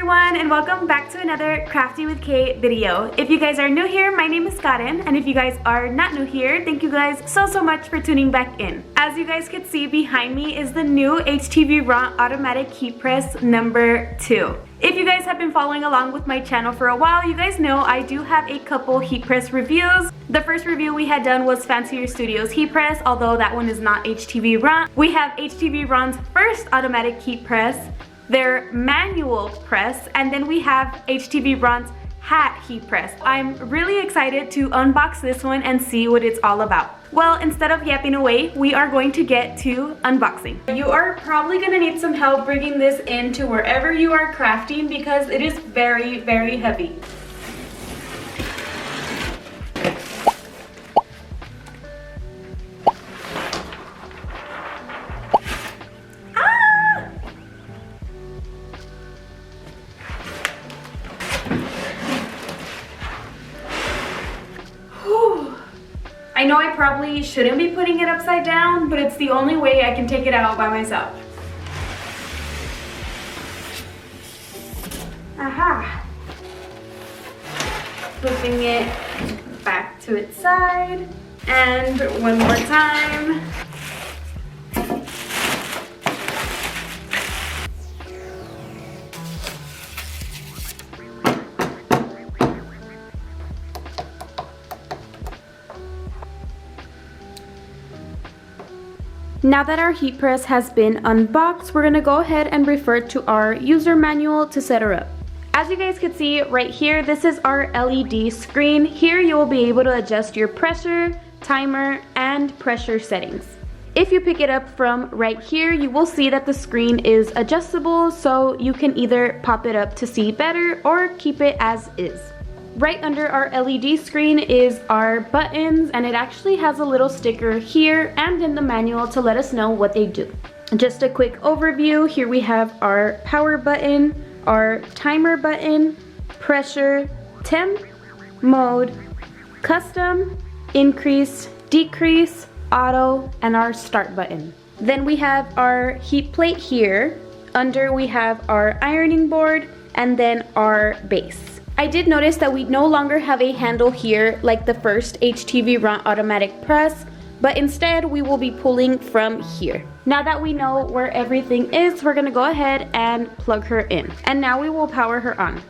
everyone, and welcome back to another Crafty with Kay video. If you guys are new here, my name is Karen, and if you guys are not new here, thank you guys so much for tuning back in. As you guys can see behind me is the new HTVRONT Automatic Heat Press number 2. If you guys have been following along with my channel for a while, you guys know I do have a couple heat press reviews. The first review we had done was Fancier Studios heat press, although that one is not HTVRONT. We have HTVRONT's first automatic heat press, their manual press, and then we have HTVRONT's hat heat press. I'm really excited to unbox this one and see what it's all about. Well, instead of yapping away, we are going to get to unboxing. You are probably gonna need some help bringing this into wherever you are crafting because it is very heavy. I know I probably shouldn't be putting it upside down, but it's the only way I can take it out by myself. Aha! Flipping it back to its side, and one more time. Now that our heat press has been unboxed, we're gonna go ahead and refer to our user manual to set her up. As you guys can see right here, this is our LED screen. Here you will be able to adjust your pressure, timer, and pressure settings. If you pick it up from right here, you will see that the screen is adjustable, so you can either pop it up to see better or keep it as is. Right under our LED screen is our buttons, and it actually has a little sticker here and in the manual to let us know what they do. Just a quick overview, here we have our power button, our timer button, pressure, temp, mode, custom, increase, decrease, auto, and our start button. Then we have our heat plate here. Under we have our ironing board and then our base. I did notice that we no longer have a handle here like the first HTVRONT automatic press, but instead we will be pulling from here. Now that we know where everything is, we're gonna go ahead and plug her in. And now we will power her on.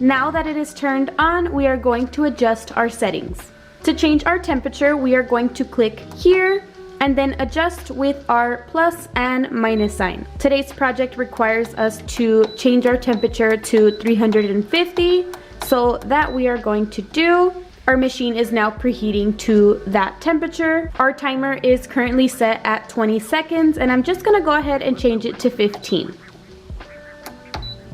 Now that it is turned on, we are going to adjust our settings. To change our temperature, we are going to click here and then adjust with our plus and minus sign. Today's project requires us to change our temperature to 350, so that we are going to do. Our machine is now preheating to that temperature. Our timer is currently set at 20 seconds, and I'm just gonna go ahead and change it to 15.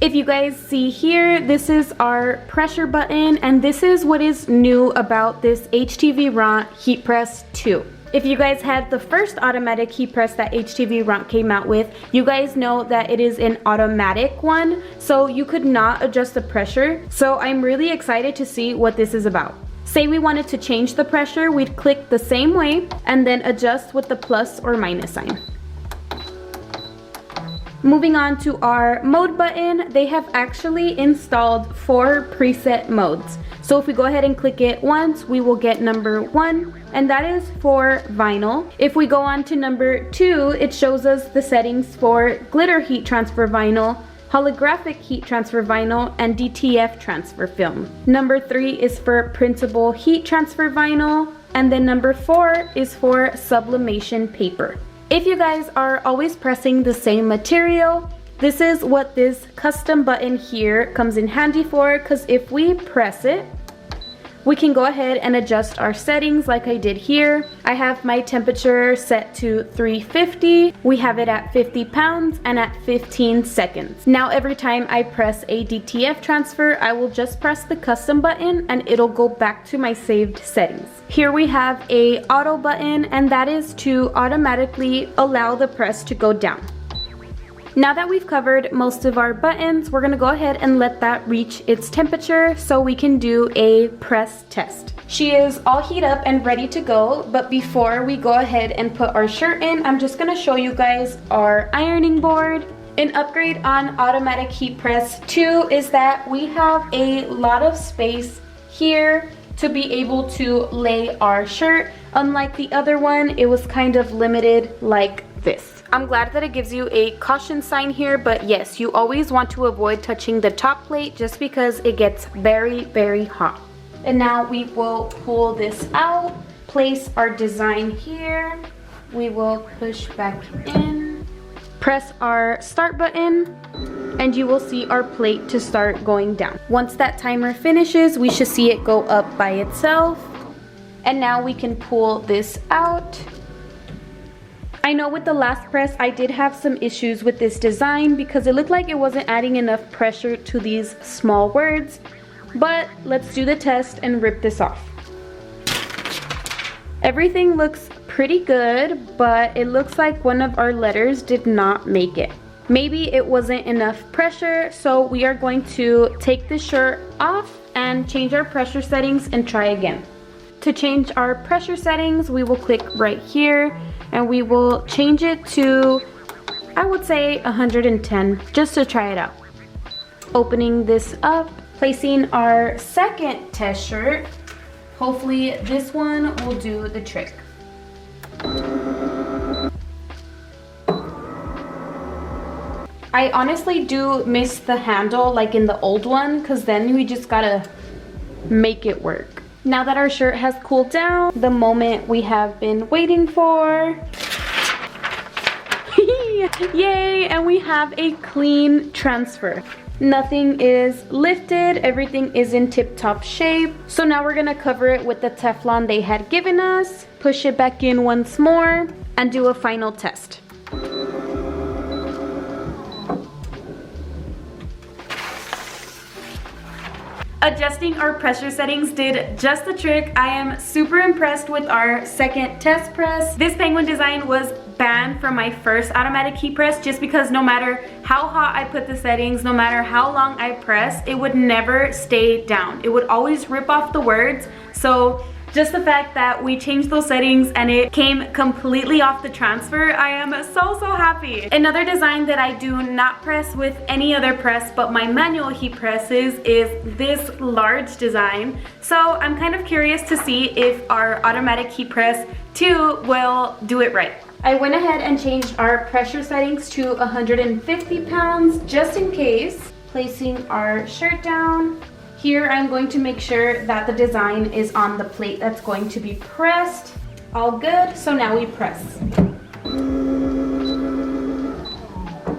If you guys see here, this is our pressure button, and this is what is new about this HTVRONT Heat Press 2. If you guys had the first automatic heat press that HTVRONT came out with, you guys know that it is an automatic one, so you could not adjust the pressure. So I'm really excited to see what this is about. Say we wanted to change the pressure, we'd click the same way and then adjust with the plus or minus sign. Moving on to our mode button, they have actually installed 4 preset modes. So if we go ahead and click it once, we will get number 1, and that is for vinyl. If we go on to number 2, it shows us the settings for glitter heat transfer vinyl, holographic heat transfer vinyl, and DTF transfer film. Number 3 is for printable heat transfer vinyl, and then number 4 is for sublimation paper. If you guys are always pressing the same material, this is what this custom button here comes in handy for, because if we press it, we can go ahead and adjust our settings like I did here. I have my temperature set to 350. We have it at 50 pounds and at 15 seconds. Now every time I press a DTF transfer, I will just press the custom button and it'll go back to my saved settings. Here we have a auto button, and that is to automatically allow the press to go down. Now that we've covered most of our buttons, we're gonna go ahead and let that reach its temperature so we can do a press test. She is all heat up and ready to go, but before we go ahead and put our shirt in, I'm just gonna show you guys our ironing board An upgrade on automatic heat press 2 is that we have a lot of space here to be able to lay our shirt. Unlike the other one, it was kind of limited like this. I'm glad that it gives you a caution sign here, but yes, you always want to avoid touching the top plate just because it gets very, very hot. And now we will pull this out, place our design here. We will push back in, press our start button, and you will see our plate to start going down. Once that timer finishes, we should see it go up by itself. And now we can pull this out. I know with the last press, I did have some issues with this design because it looked like it wasn't adding enough pressure to these small words. But let's do the test and rip this off. Everything looks pretty good, but it looks like one of our letters did not make it. Maybe it wasn't enough pressure, so we are going to take this shirt off and change our pressure settings and try again. To change our pressure settings, we will click right here and we will change it to, I would say 110, just to try it out. Opening this up, placing our second test shirt. Hopefully this one will do the trick. I honestly do miss the handle like in the old one, because then we just gotta make it work. Now that our shirt has cooled down, the moment we have been waiting for. Yay! And we have a clean transfer. Nothing is lifted, everything is in tip-top shape. So now we're gonna cover it with the Teflon they had given us, push it back in once more, and do a final test. Adjusting our pressure settings did just the trick. I am super impressed with our second test press. This penguin design was banned from my first automatic heat press just because no matter how hot I put the settings, no matter how long I press, it would never stay down. It would always rip off the words. So just the fact that we changed those settings and it came completely off the transfer, I am so happy. Another design that I do not press with any other press but my manual heat presses is this large design. So I'm kind of curious to see if our automatic heat press 2 will do it right. I went ahead and changed our pressure settings to 150 pounds just in case. Placing our shirt down. Here I'm going to make sure that the design is on the plate that's going to be pressed. All good, so now we press.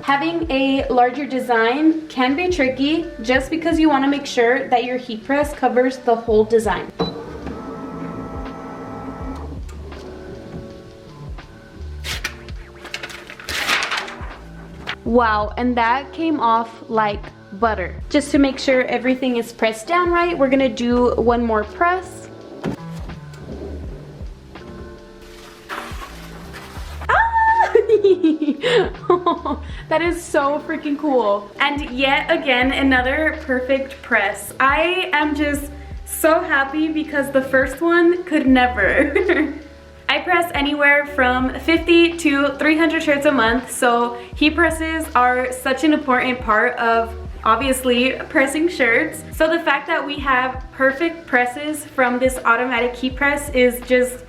Having a larger design can be tricky just because you want to make sure that your heat press covers the whole design. Wow, and that came off like butter. Just to make sure everything is pressed down right, we're gonna do one more press. Ah! Oh, that is so freaking cool. And yet again, another perfect press. I am just so happy because the first one could never. I press anywhere from 50 to 300 shirts a month, so heat presses are such an important part of obviously pressing shirts. So the fact that we have perfect presses from this automatic heat press is just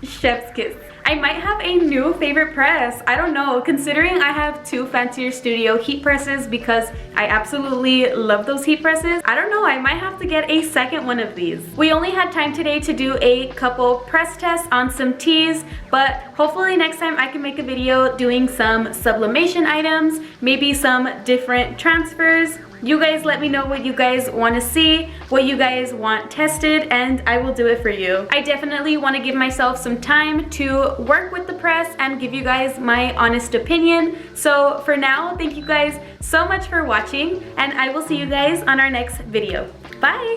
chef's kiss. I might have a new favorite press. I don't know, considering I have 2 Fancier Studio heat presses because I absolutely love those heat presses. I don't know, I might have to get a second one of these. We only had time today to do a couple press tests on some tees, but hopefully next time I can make a video doing some sublimation items, maybe some different transfers. You guys let me know what you guys want to see, what you guys want tested, and I will do it for you. I definitely want to give myself some time to work with the press and give you guys my honest opinion. So for now, thank you guys so much for watching, and I will see you guys on our next video. Bye!